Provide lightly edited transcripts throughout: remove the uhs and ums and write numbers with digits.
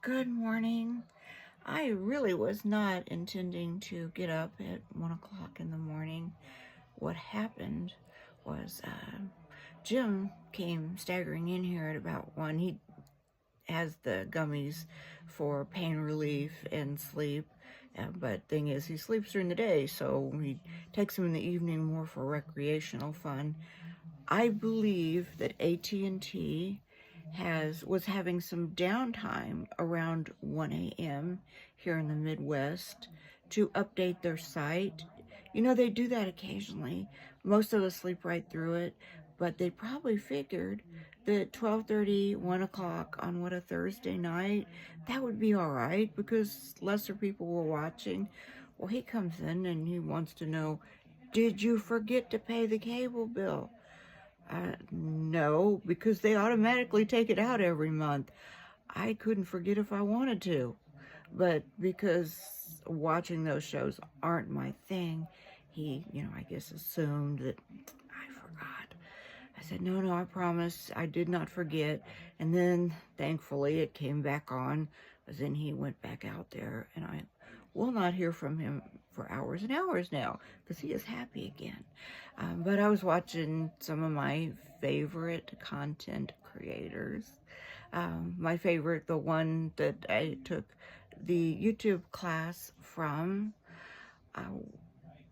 Good morning. I really was not intending to get up at 1 o'clock in the morning. What happened was Jim came staggering in here at about 1. He has the gummies for pain relief and sleep. But thing is, he sleeps during the day, so he takes them in the evening more for recreational fun. I believe that AT&T was having some downtime around 1 a.m. here in the Midwest to update their site. You know, they do that occasionally. Most of us sleep right through it, but they probably figured that 12:30, 1 o'clock on what, a Thursday night, that would be all right because lesser people were watching. Well, he comes in and he wants to know, did you forget to pay the cable bill? No, because they automatically take it out every month. I couldn't forget if I wanted to, but because watching those shows aren't my thing, he, I guess assumed that I forgot. I said, no, I promise I did not forget. And then, thankfully, it came back on, but then he went back out there, and I will not hear from him for hours and hours now, because he is happy again. But I was watching some of my favorite content creators. My favorite, the one that I took the YouTube class from,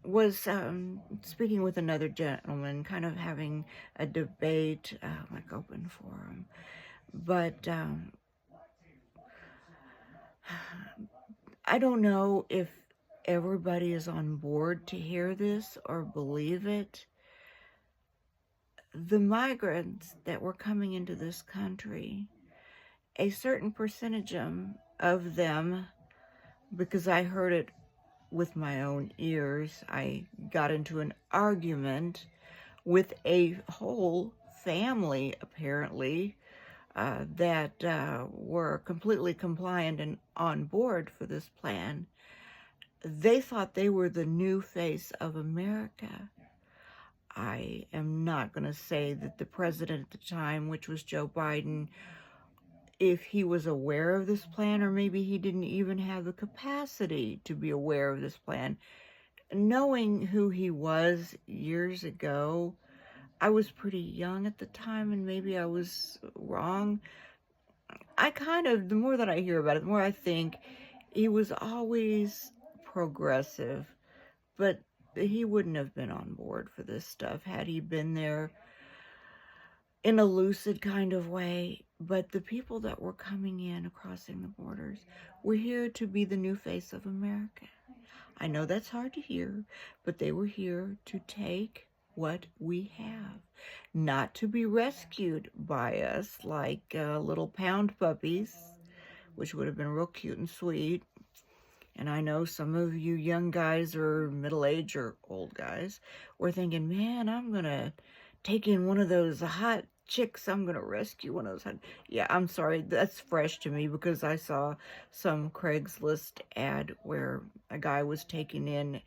was speaking with another gentleman, kind of having a debate, like open forum. But I don't know if everybody is on board to hear this or believe it. The migrants that were coming into this country, a certain percentage of them, because I heard it with my own ears, I got into an argument with a whole family, apparently, that were completely compliant and on board for this plan. They thought they were the new face of America. I am not going to say that the president at the time, which was Joe Biden, if he was aware of this plan, or maybe he didn't even have the capacity to be aware of this plan. Knowing who he was years ago, I was pretty young at the time, and maybe I was wrong. The more that I hear about it, the more I think he was always progressive, but he wouldn't have been on board for this stuff had he been there in a lucid kind of way. But the people that were coming in, crossing the borders, were here to be the new face of America. I know that's hard to hear, but they were here to take what we have, not to be rescued by us like little pound puppies, which would have been real cute and sweet. And I know some of you young guys or middle-aged or old guys were thinking, man, I'm going to take in one of those hot chicks. I'm going to rescue one of those hot... Yeah, I'm sorry. That's fresh to me because I saw some Craigslist ad where a guy was taking in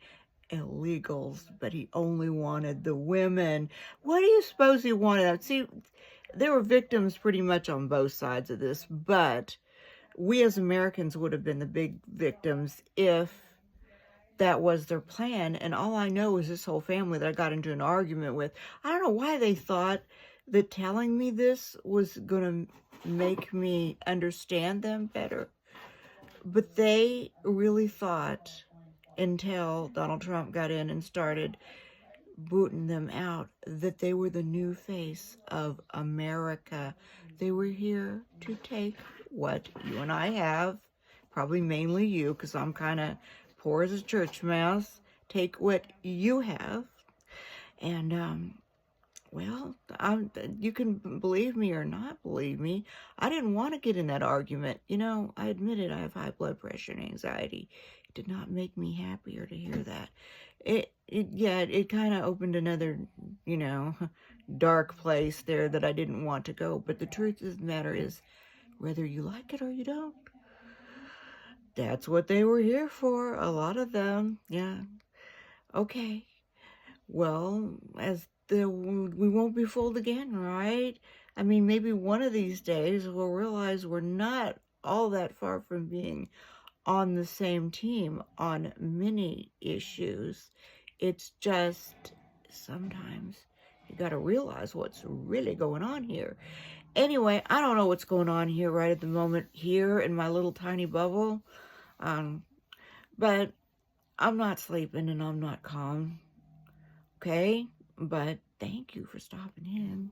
illegals, but he only wanted the women. What do you suppose he wanted? See, there were victims pretty much on both sides of this, but we as Americans would have been the big victims if that was their plan. And all I know is this whole family that I got into an argument with, I don't know why they thought that telling me this was going to make me understand them better. But they really thought, until Donald Trump got in and started booting them out, that they were the new face of America. They were here to take what you and I have, probably mainly you, because I'm kind of poor as a church mouse, take what you have. And, well, you can believe me or not believe me, I didn't want to get in that argument. You know, I admitted I have high blood pressure and anxiety. It did not make me happier to hear that. It kind of opened another, dark place there that I didn't want to go. But the truth of the matter is, whether you like it or you don't, that's what they were here for, a lot of them. Yeah. Okay. Well, we won't be fooled again, right? I mean, maybe one of these days we'll realize we're not all that far from being on the same team on many issues. It's just sometimes you got to realize what's really going on here. Anyway, I don't know what's going on here right at the moment here in my little tiny bubble. But I'm not sleeping and I'm not calm. Okay? But thank you for stopping in.